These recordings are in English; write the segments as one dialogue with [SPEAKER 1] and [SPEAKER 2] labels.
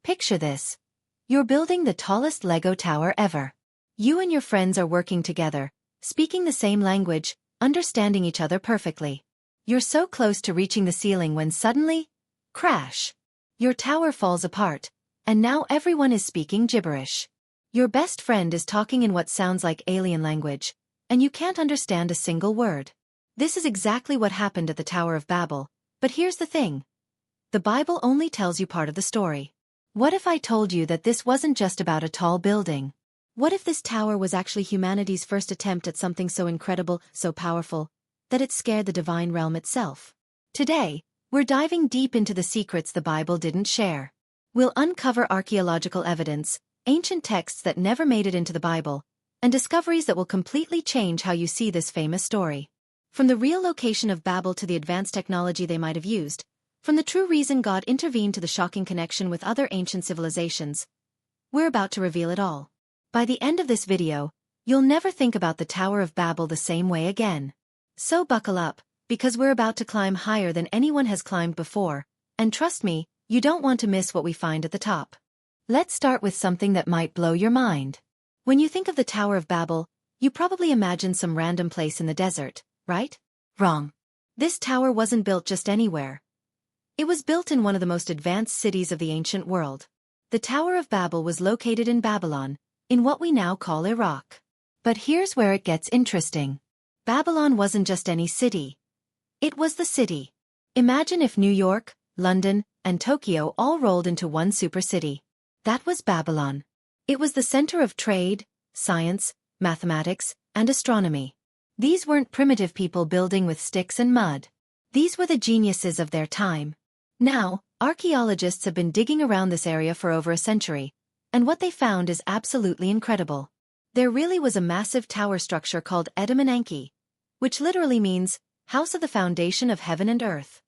[SPEAKER 1] Picture this. You're building the tallest Lego tower ever. You and your friends are working together, speaking the same language, understanding each other perfectly. You're so close to reaching the ceiling when suddenly, crash! Your tower falls apart, and now everyone is speaking gibberish. Your best friend is talking in what sounds like alien language, and you can't understand a single word. This is exactly what happened at the Tower of Babel, but here's the thing. The Bible only tells you part of the story. What if I told you that this wasn't just about a tall building? What if this tower was actually humanity's first attempt at something so incredible, so powerful, that it scared the divine realm itself? Today, we're diving deep into the secrets the Bible didn't share. We'll uncover archaeological evidence, ancient texts that never made it into the Bible, and discoveries that will completely change how you see this famous story. From the real location of Babel to the advanced technology they might have used, from the true reason God intervened to the shocking connection with other ancient civilizations, we're about to reveal it all. By the end of this video, you'll never think about the Tower of Babel the same way again. So buckle up, because we're about to climb higher than anyone has climbed before, and trust me, you don't want to miss what we find at the top. Let's start with something that might blow your mind. When you think of the Tower of Babel, you probably imagine some random place in the desert, right? Wrong. This tower wasn't built just anywhere. It was built in one of the most advanced cities of the ancient world. The Tower of Babel was located in Babylon, in what we now call Iraq. But here's where it gets interesting. Babylon wasn't just any city. It was the city. Imagine if New York, London, and Tokyo all rolled into one super city. That was Babylon. It was the center of trade, science, mathematics, and astronomy. These weren't primitive people building with sticks and mud. These were the geniuses of their time. Now, archaeologists have been digging around this area for over a century, and what they found is absolutely incredible. There really was a massive tower structure called Edom and Enki, which literally means, house of the foundation of heaven and earth.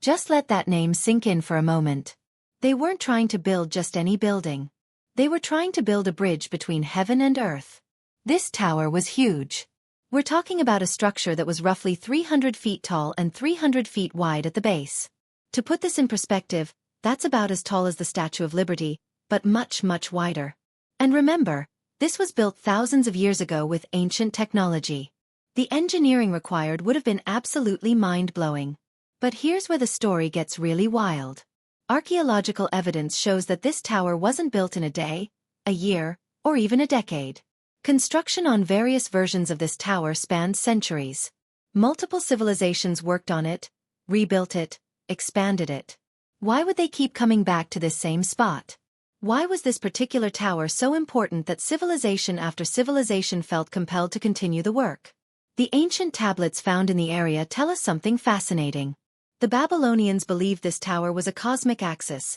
[SPEAKER 1] Just let that name sink in for a moment. They weren't trying to build just any building. They were trying to build a bridge between heaven and earth. This tower was huge. We're talking about a structure that was roughly 300 feet tall and 300 feet wide at the base. To put this in perspective, that's about as tall as the Statue of Liberty, but much, much wider. And remember, this was built thousands of years ago with ancient technology. The engineering required would have been absolutely mind-blowing. But here's where the story gets really wild. Archaeological evidence shows that this tower wasn't built in a day, a year, or even a decade. Construction on various versions of this tower spanned centuries. Multiple civilizations worked on it, rebuilt it, expanded it. Why would they keep coming back to this same spot? Why was this particular tower so important that civilization after civilization felt compelled to continue the work? The ancient tablets found in the area tell us something fascinating. The Babylonians believed this tower was a cosmic axis,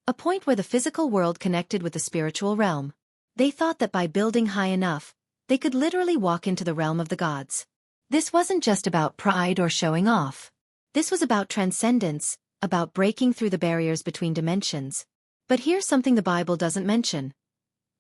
[SPEAKER 1] a point where the physical world connected with the spiritual realm. They thought that by building high enough, they could literally walk into the realm of the gods. This wasn't just about pride or showing off. This was about transcendence, about breaking through the barriers between dimensions. But here's something the Bible doesn't mention.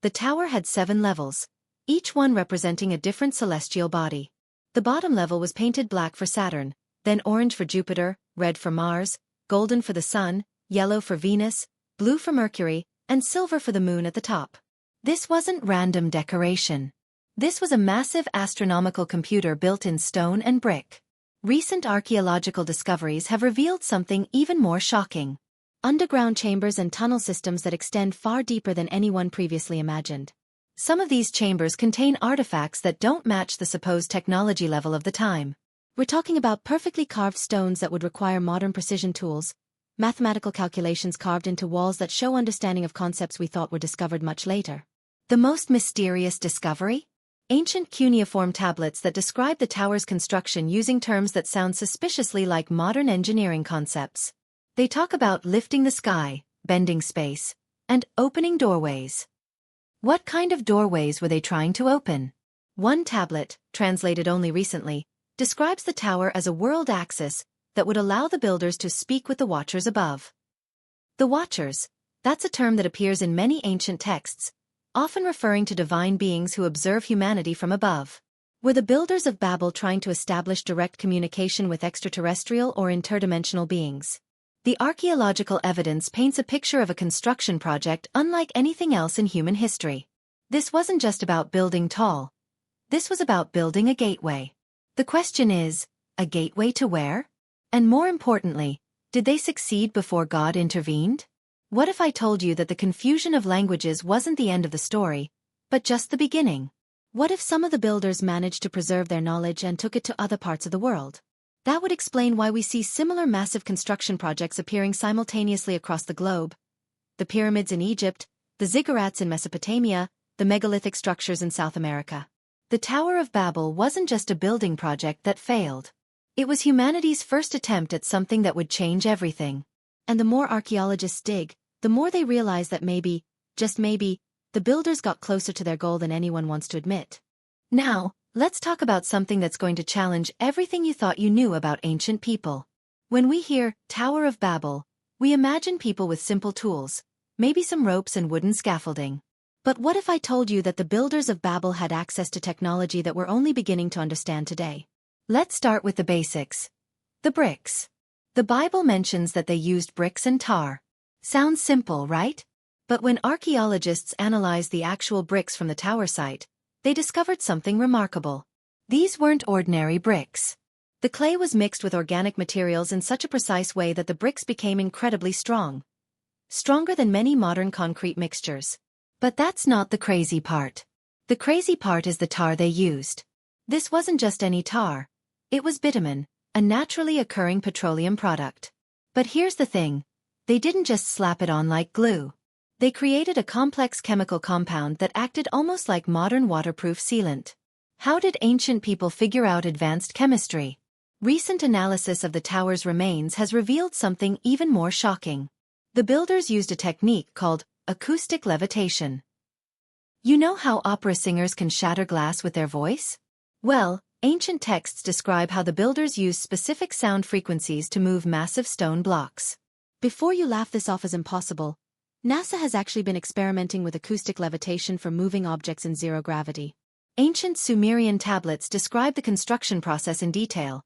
[SPEAKER 1] The tower had 7 levels, each one representing a different celestial body. The bottom level was painted black for Saturn, then orange for Jupiter, red for Mars, golden for the Sun, yellow for Venus, blue for Mercury, and silver for the Moon at the top. This wasn't random decoration. This was a massive astronomical computer built in stone and brick. Recent archaeological discoveries have revealed something even more shocking. Underground chambers and tunnel systems that extend far deeper than anyone previously imagined. Some of these chambers contain artifacts that don't match the supposed technology level of the time. We're talking about perfectly carved stones that would require modern precision tools, mathematical calculations carved into walls that show understanding of concepts we thought were discovered much later. The most mysterious discovery? Ancient cuneiform tablets that describe the tower's construction using terms that sound suspiciously like modern engineering concepts. They talk about lifting the sky, bending space, and opening doorways. What kind of doorways were they trying to open? One tablet, translated only recently, describes the tower as a world axis that would allow the builders to speak with the watchers above. The watchers, that's a term that appears in many ancient texts, often referring to divine beings who observe humanity from above. Were the builders of Babel trying to establish direct communication with extraterrestrial or interdimensional beings? The archaeological evidence paints a picture of a construction project unlike anything else in human history. This wasn't just about building tall. This was about building a gateway. The question is, a gateway to where? And more importantly, did they succeed before God intervened? What if I told you that the confusion of languages wasn't the end of the story, but just the beginning? What if some of the builders managed to preserve their knowledge and took it to other parts of the world? That would explain why we see similar massive construction projects appearing simultaneously across the globe. The pyramids in Egypt, the ziggurats in Mesopotamia, the megalithic structures in South America. The Tower of Babel wasn't just a building project that failed. It was humanity's first attempt at something that would change everything. And the more archaeologists dig, the more they realize that maybe, just maybe, the builders got closer to their goal than anyone wants to admit. Now, let's talk about something that's going to challenge everything you thought you knew about ancient people. When we hear Tower of Babel, we imagine people with simple tools, maybe some ropes and wooden scaffolding. But what if I told you that the builders of Babel had access to technology that we're only beginning to understand today? Let's start with the basics. The bricks. The Bible mentions that they used bricks and tar. Sounds simple, right? But when archaeologists analyzed the actual bricks from the tower site, they discovered something remarkable. These weren't ordinary bricks. The clay was mixed with organic materials in such a precise way that the bricks became incredibly strong. Stronger than many modern concrete mixtures. But that's not the crazy part. The crazy part is the tar they used. This wasn't just any tar. It was bitumen, a naturally occurring petroleum product. But here's the thing. They didn't just slap it on like glue. They created a complex chemical compound that acted almost like modern waterproof sealant. How did ancient people figure out advanced chemistry? Recent analysis of the tower's remains has revealed something even more shocking. The builders used a technique called acoustic levitation. You know how opera singers can shatter glass with their voice? Well, ancient texts describe how the builders used specific sound frequencies to move massive stone blocks. Before you laugh this off as impossible, NASA has actually been experimenting with acoustic levitation for moving objects in zero gravity. Ancient Sumerian tablets describe the construction process in detail,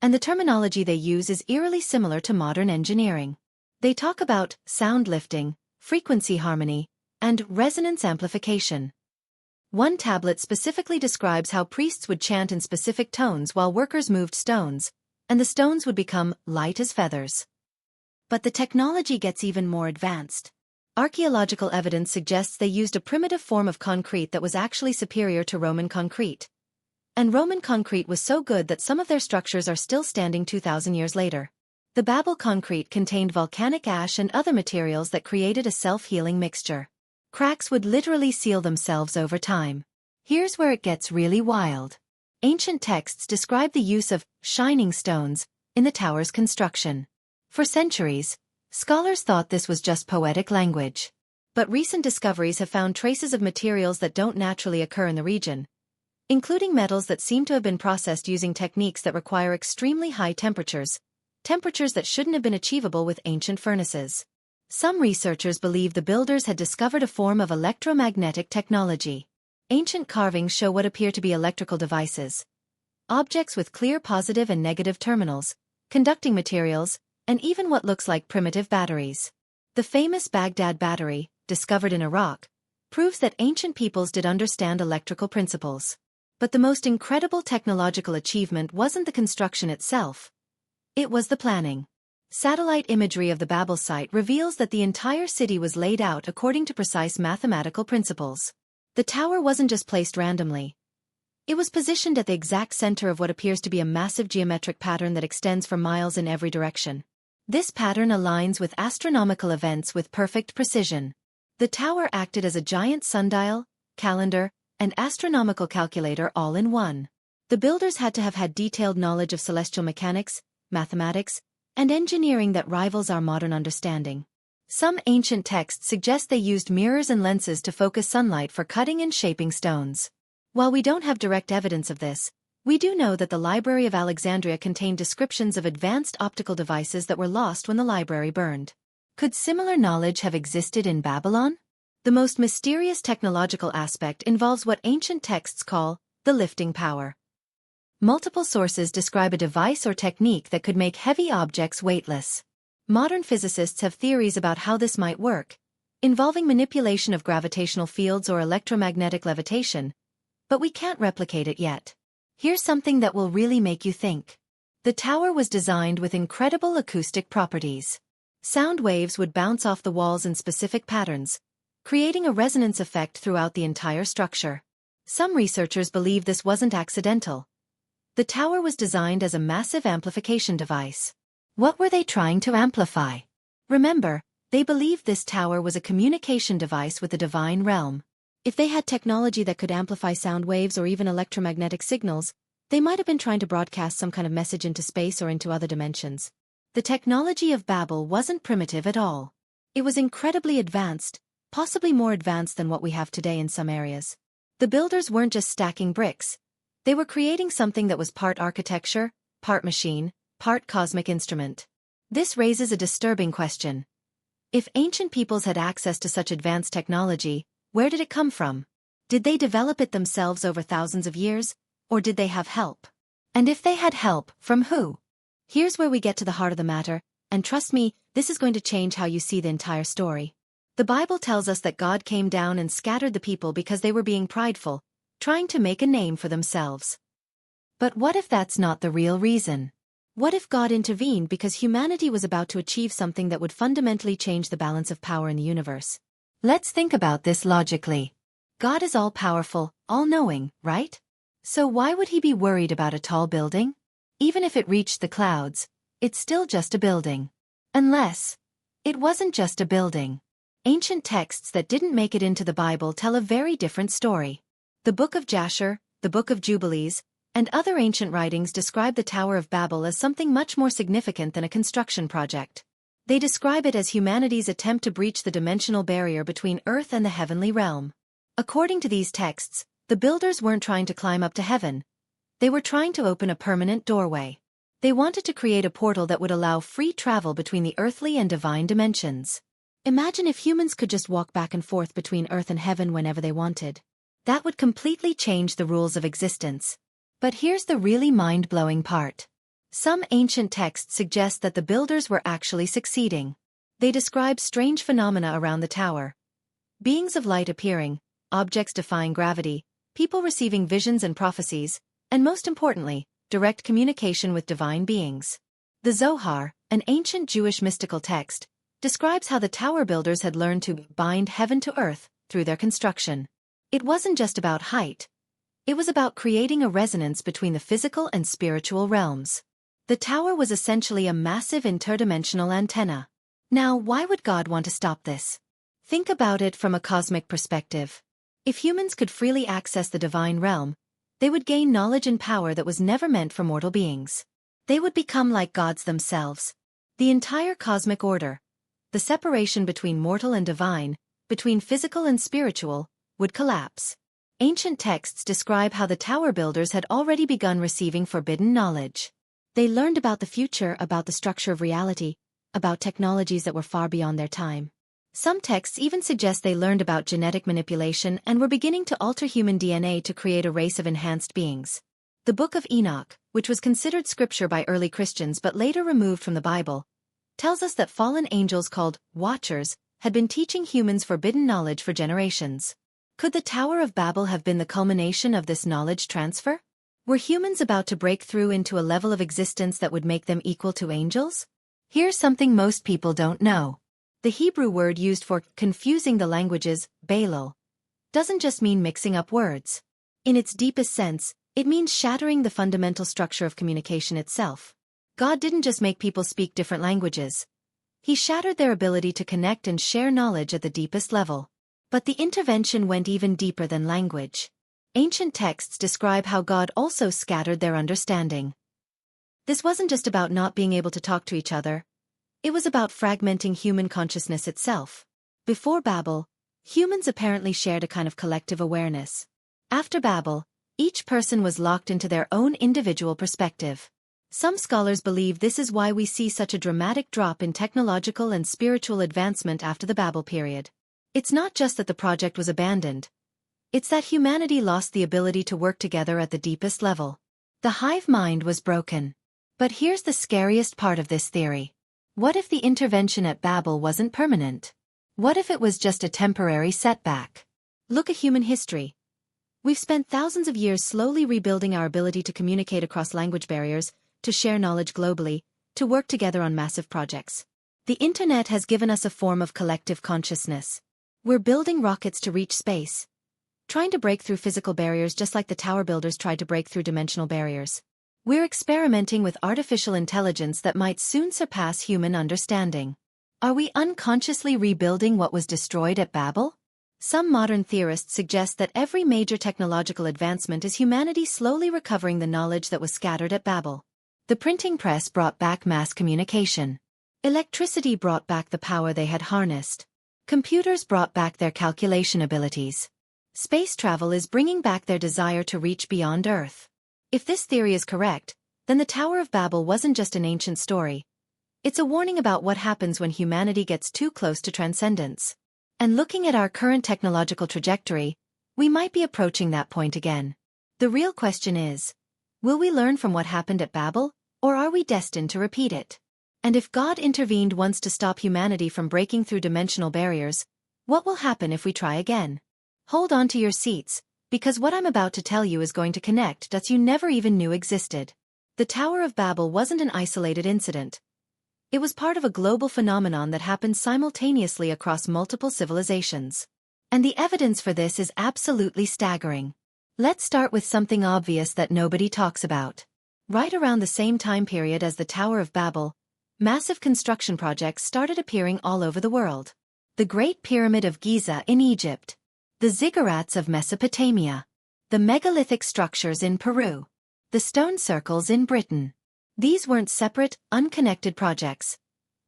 [SPEAKER 1] and the terminology they use is eerily similar to modern engineering. They talk about sound lifting, frequency harmony, and resonance amplification. One tablet specifically describes how priests would chant in specific tones while workers moved stones, and the stones would become light as feathers. But the technology gets even more advanced. Archaeological evidence suggests they used a primitive form of concrete that was actually superior to Roman concrete. And Roman concrete was so good that some of their structures are still standing 2,000 years later. The Babel concrete contained volcanic ash and other materials that created a self-healing mixture. Cracks would literally seal themselves over time. Here's where it gets really wild. Ancient texts describe the use of shining stones in the tower's construction. For centuries, scholars thought this was just poetic language. But recent discoveries have found traces of materials that don't naturally occur in the region, including metals that seem to have been processed using techniques that require extremely high temperatures that shouldn't have been achievable with ancient furnaces. Some researchers believe the builders had discovered a form of electromagnetic technology. Ancient carvings show what appear to be electrical devices. Objects with clear positive and negative terminals, conducting materials, and even what looks like primitive batteries. The famous Baghdad battery, discovered in Iraq, proves that ancient peoples did understand electrical principles. But the most incredible technological achievement wasn't the construction itself. It was the planning. Satellite imagery of the Babel site reveals that the entire city was laid out according to precise mathematical principles. The tower wasn't just placed randomly. It was positioned at the exact center of what appears to be a massive geometric pattern that extends for miles in every direction. This pattern aligns with astronomical events with perfect precision. The tower acted as a giant sundial, calendar, and astronomical calculator all in one. The builders had to have had detailed knowledge of celestial mechanics, mathematics, and engineering that rivals our modern understanding. Some ancient texts suggest they used mirrors and lenses to focus sunlight for cutting and shaping stones. While we don't have direct evidence of this, we do know that the Library of Alexandria contained descriptions of advanced optical devices that were lost when the library burned. Could similar knowledge have existed in Babylon? The most mysterious technological aspect involves what ancient texts call the lifting power. Multiple sources describe a device or technique that could make heavy objects weightless. Modern physicists have theories about how this might work, involving manipulation of gravitational fields or electromagnetic levitation, but we can't replicate it yet. Here's something that will really make you think. The tower was designed with incredible acoustic properties. Sound waves would bounce off the walls in specific patterns, creating a resonance effect throughout the entire structure. Some researchers believe this wasn't accidental. The tower was designed as a massive amplification device. What were they trying to amplify? Remember, they believed this tower was a communication device with the divine realm. If they had technology that could amplify sound waves or even electromagnetic signals, they might have been trying to broadcast some kind of message into space or into other dimensions. The technology of Babel wasn't primitive at all. It was incredibly advanced, possibly more advanced than what we have today in some areas. The builders weren't just stacking bricks. They were creating something that was part architecture, part machine, part cosmic instrument. This raises a disturbing question. If ancient peoples had access to such advanced technology, where did it come from? Did they develop it themselves over thousands of years, or did they have help? And if they had help, from who? Here's where we get to the heart of the matter, and trust me, this is going to change how you see the entire story. The Bible tells us that God came down and scattered the people because they were being prideful, trying to make a name for themselves. But what if that's not the real reason? What if God intervened because humanity was about to achieve something that would fundamentally change the balance of power in the universe? Let's think about this logically. God is all-powerful, all-knowing, right? So why would he be worried about a tall building? Even if it reached the clouds, it's still just a building. Unless it wasn't just a building. Ancient texts that didn't make it into the Bible tell a very different story. The Book of Jasher, the Book of Jubilees, and other ancient writings describe the Tower of Babel as something much more significant than a construction project. They describe it as humanity's attempt to breach the dimensional barrier between Earth and the heavenly realm. According to these texts, the builders weren't trying to climb up to heaven. They were trying to open a permanent doorway. They wanted to create a portal that would allow free travel between the earthly and divine dimensions. Imagine if humans could just walk back and forth between Earth and heaven whenever they wanted. That would completely change the rules of existence. But here's the really mind-blowing part. Some ancient texts suggest that the builders were actually succeeding. They describe strange phenomena around the tower. Beings of light appearing, objects defying gravity, people receiving visions and prophecies, and most importantly, direct communication with divine beings. The Zohar, an ancient Jewish mystical text, describes how the tower builders had learned to bind heaven to earth through their construction. It wasn't just about height. It was about creating a resonance between the physical and spiritual realms. The tower was essentially a massive interdimensional antenna. Now, why would God want to stop this? Think about it from a cosmic perspective. If humans could freely access the divine realm, they would gain knowledge and power that was never meant for mortal beings. They would become like gods themselves. The entire cosmic order, the separation between mortal and divine, between physical and spiritual, would collapse. Ancient texts describe how the tower builders had already begun receiving forbidden knowledge. They learned about the future, about the structure of reality, about technologies that were far beyond their time. Some texts even suggest they learned about genetic manipulation and were beginning to alter human DNA to create a race of enhanced beings. The Book of Enoch, which was considered scripture by early Christians but later removed from the Bible, tells us that fallen angels called Watchers had been teaching humans forbidden knowledge for generations. Could the Tower of Babel have been the culmination of this knowledge transfer? Were humans about to break through into a level of existence that would make them equal to angels? Here's something most people don't know. The Hebrew word used for confusing the languages, Babel, doesn't just mean mixing up words. In its deepest sense, it means shattering the fundamental structure of communication itself. God didn't just make people speak different languages. He shattered their ability to connect and share knowledge at the deepest level. But the intervention went even deeper than language. Ancient texts describe how God also scattered their understanding. This wasn't just about not being able to talk to each other. It was about fragmenting human consciousness itself. Before Babel, humans apparently shared a kind of collective awareness. After Babel, each person was locked into their own individual perspective. Some scholars believe this is why we see such a dramatic drop in technological and spiritual advancement after the Babel period. It's not just that the project was abandoned. It's that humanity lost the ability to work together at the deepest level. The hive mind was broken. But here's the scariest part of this theory. What if the intervention at Babel wasn't permanent? What if it was just a temporary setback? Look at human history. We've spent thousands of years slowly rebuilding our ability to communicate across language barriers, to share knowledge globally, to work together on massive projects. The internet has given us a form of collective consciousness. We're building rockets to reach space, trying to break through physical barriers just like the tower builders tried to break through dimensional barriers. We're experimenting with artificial intelligence that might soon surpass human understanding. Are we unconsciously rebuilding what was destroyed at Babel? Some modern theorists suggest that every major technological advancement is humanity slowly recovering the knowledge that was scattered at Babel. The printing press brought back mass communication. Electricity brought back the power they had harnessed. Computers brought back their calculation abilities. Space travel is bringing back their desire to reach beyond Earth. If this theory is correct, then the Tower of Babel wasn't just an ancient story. It's a warning about what happens when humanity gets too close to transcendence. And looking at our current technological trajectory, we might be approaching that point again. The real question is, will we learn from what happened at Babel, or are we destined to repeat it? And if God intervened once to stop humanity from breaking through dimensional barriers, what will happen if we try again? Hold on to your seats, because what I'm about to tell you is going to connect dots you never even knew existed. The Tower of Babel wasn't an isolated incident. It was part of a global phenomenon that happened simultaneously across multiple civilizations. And the evidence for this is absolutely staggering. Let's start with something obvious that nobody talks about. Right around the same time period as the Tower of Babel, massive construction projects started appearing all over the world. The Great Pyramid of Giza in Egypt. The ziggurats of Mesopotamia. The megalithic structures in Peru. The stone circles in Britain. These weren't separate, unconnected projects.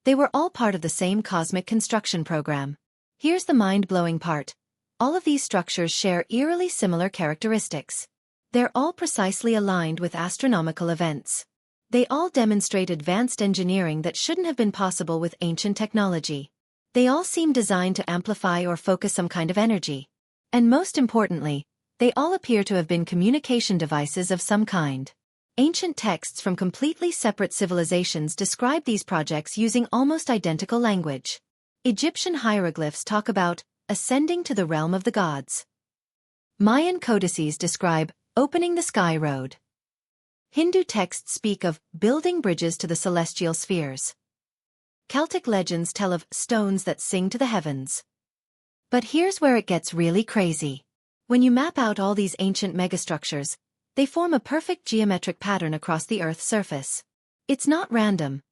[SPEAKER 1] They were all part of the same cosmic construction program. Here's the mind-blowing part. All of these structures share eerily similar characteristics. They're all precisely aligned with astronomical events. They all demonstrate advanced engineering that shouldn't have been possible with ancient technology. They all seem designed to amplify or focus some kind of energy. And most importantly, they all appear to have been communication devices of some kind. Ancient texts from completely separate civilizations describe these projects using almost identical language. Egyptian hieroglyphs talk about ascending to the realm of the gods. Mayan codices describe opening the sky road. Hindu texts speak of building bridges to the celestial spheres. Celtic legends tell of stones that sing to the heavens. But here's where it gets really crazy. When you map out all these ancient megastructures, they form a perfect geometric pattern across the Earth's surface. It's not random.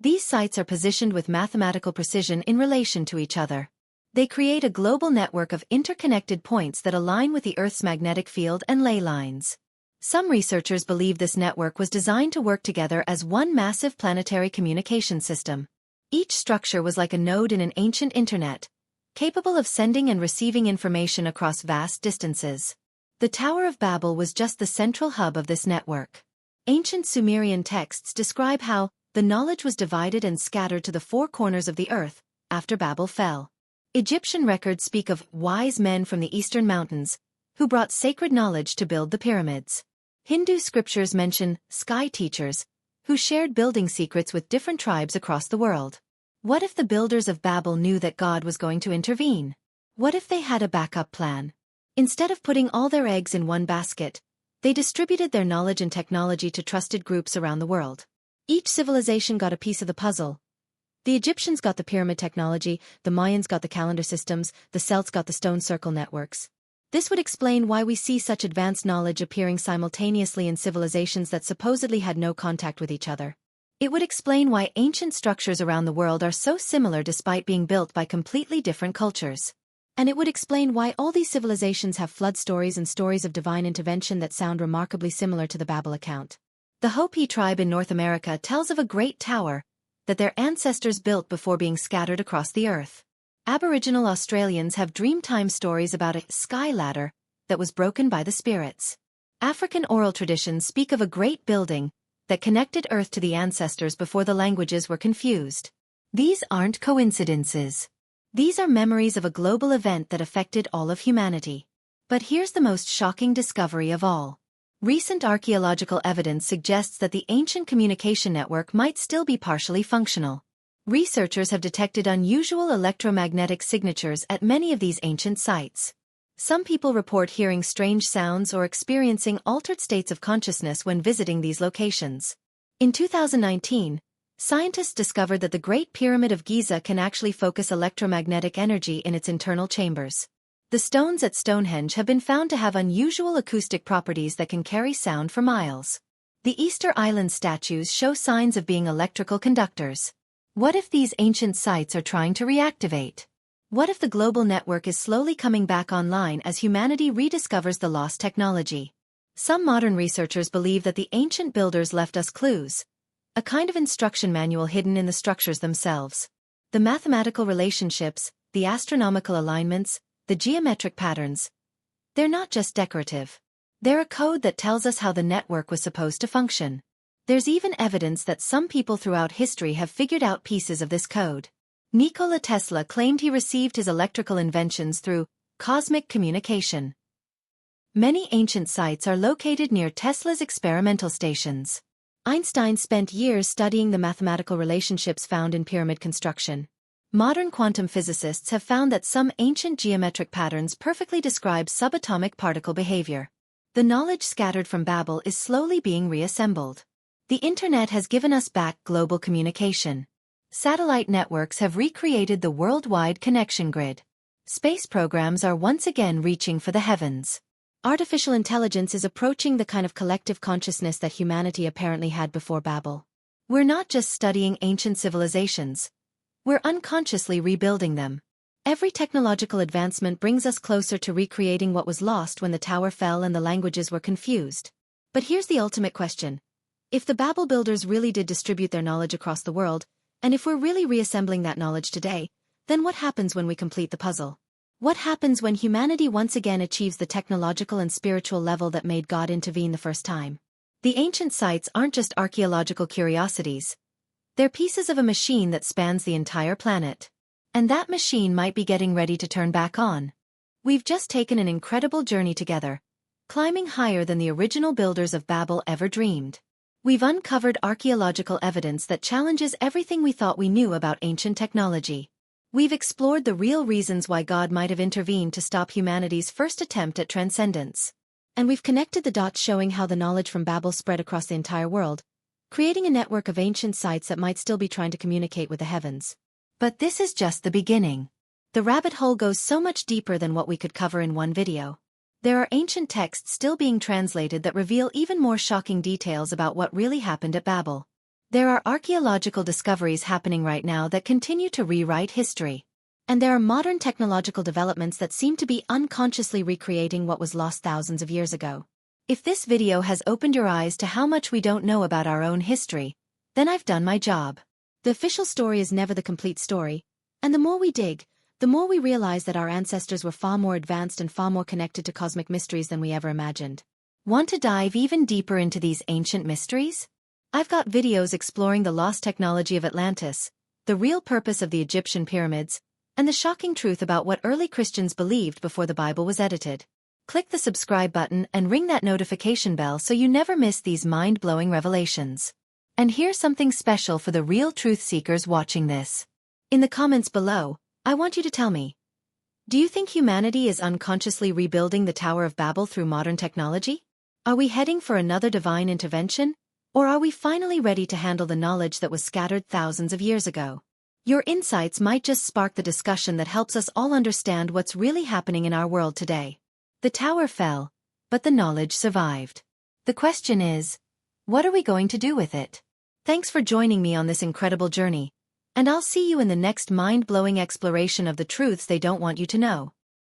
[SPEAKER 1] These sites are positioned with mathematical precision in relation to each other. They create a global network of interconnected points that align with the Earth's magnetic field and ley lines. Some researchers believe this network was designed to work together as one massive planetary communication system. Each structure was like a node in an ancient internet, capable of sending and receiving information across vast distances. The Tower of Babel was just the central hub of this network. Ancient Sumerian texts describe how the knowledge was divided and scattered to the four corners of the earth after Babel fell. Egyptian records speak of wise men from the eastern mountains who brought sacred knowledge to build the pyramids. Hindu scriptures mention sky teachers who shared building secrets with different tribes across the world. What if the builders of Babel knew that God was going to intervene? What if they had a backup plan? Instead of putting all their eggs in one basket, they distributed their knowledge and technology to trusted groups around the world. Each civilization got a piece of the puzzle. The Egyptians got the pyramid technology, the Mayans got the calendar systems, the Celts got the stone circle networks. This would explain why we see such advanced knowledge appearing simultaneously in civilizations that supposedly had no contact with each other. It would explain why ancient structures around the world are so similar despite being built by completely different cultures. And it would explain why all these civilizations have flood stories and stories of divine intervention that sound remarkably similar to the Babel account. The Hopi tribe in North America tells of a great tower that their ancestors built before being scattered across the earth. Aboriginal Australians have dreamtime stories about a sky ladder that was broken by the spirits. African oral traditions speak of a great building that connected Earth to the ancestors before the languages were confused. These aren't coincidences. These are memories of a global event that affected all of humanity. But here's the most shocking discovery of all. Recent archaeological evidence suggests that the ancient communication network might still be partially functional. Researchers have detected unusual electromagnetic signatures at many of these ancient sites. Some people report hearing strange sounds or experiencing altered states of consciousness when visiting these locations. In 2019, scientists discovered that the Great Pyramid of Giza can actually focus electromagnetic energy in its internal chambers. The stones at Stonehenge have been found to have unusual acoustic properties that can carry sound for miles. The Easter Island statues show signs of being electrical conductors. What if these ancient sites are trying to reactivate? What if the global network is slowly coming back online as humanity rediscovers the lost technology? Some modern researchers believe that the ancient builders left us clues, a kind of instruction manual hidden in the structures themselves. The mathematical relationships, the astronomical alignments, the geometric patterns. They're not just decorative. They're a code that tells us how the network was supposed to function. There's even evidence that some people throughout history have figured out pieces of this code. Nikola Tesla claimed he received his electrical inventions through cosmic communication. Many ancient sites are located near Tesla's experimental stations. Einstein spent years studying the mathematical relationships found in pyramid construction. Modern quantum physicists have found that some ancient geometric patterns perfectly describe subatomic particle behavior. The knowledge scattered from Babel is slowly being reassembled. The internet has given us back global communication. Satellite networks have recreated the worldwide connection grid. Space programs are once again reaching for the heavens. Artificial intelligence is approaching the kind of collective consciousness that humanity apparently had before Babel. We're not just studying ancient civilizations. We're unconsciously rebuilding them. Every technological advancement brings us closer to recreating what was lost when the tower fell and the languages were confused. But here's the ultimate question. If the Babel builders really did distribute their knowledge across the world, and if we're really reassembling that knowledge today, then what happens when we complete the puzzle? What happens when humanity once again achieves the technological and spiritual level that made God intervene the first time? The ancient sites aren't just archaeological curiosities. They're pieces of a machine that spans the entire planet. And that machine might be getting ready to turn back on. We've just taken an incredible journey together, climbing higher than the original builders of Babel ever dreamed. We've uncovered archaeological evidence that challenges everything we thought we knew about ancient technology. We've explored the real reasons why God might have intervened to stop humanity's first attempt at transcendence. And we've connected the dots showing how the knowledge from Babel spread across the entire world, creating a network of ancient sites that might still be trying to communicate with the heavens. But this is just the beginning. The rabbit hole goes so much deeper than what we could cover in one video. There are ancient texts still being translated that reveal even more shocking details about what really happened at Babel. There are archaeological discoveries happening right now that continue to rewrite history. And there are modern technological developments that seem to be unconsciously recreating what was lost thousands of years ago. If this video has opened your eyes to how much we don't know about our own history, then I've done my job. The official story is never the complete story, and the more we dig, the more we realize that our ancestors were far more advanced and far more connected to cosmic mysteries than we ever imagined. Want to dive even deeper into these ancient mysteries? I've got videos exploring the lost technology of Atlantis, the real purpose of the Egyptian pyramids, and the shocking truth about what early Christians believed before the Bible was edited. Click the subscribe button and ring that notification bell so you never miss these mind-blowing revelations. And here's something special for the real truth seekers watching this. In the comments below, I want you to tell me, do you think humanity is unconsciously rebuilding the Tower of Babel through modern technology? Are we heading for another divine intervention, or are we finally ready to handle the knowledge that was scattered thousands of years ago? Your insights might just spark the discussion that helps us all understand what's really happening in our world today. The tower fell, but the knowledge survived. The question is, what are we going to do with it? Thanks for joining me on this incredible journey. And I'll see you in the next mind-blowing exploration of the truths they don't want you to know.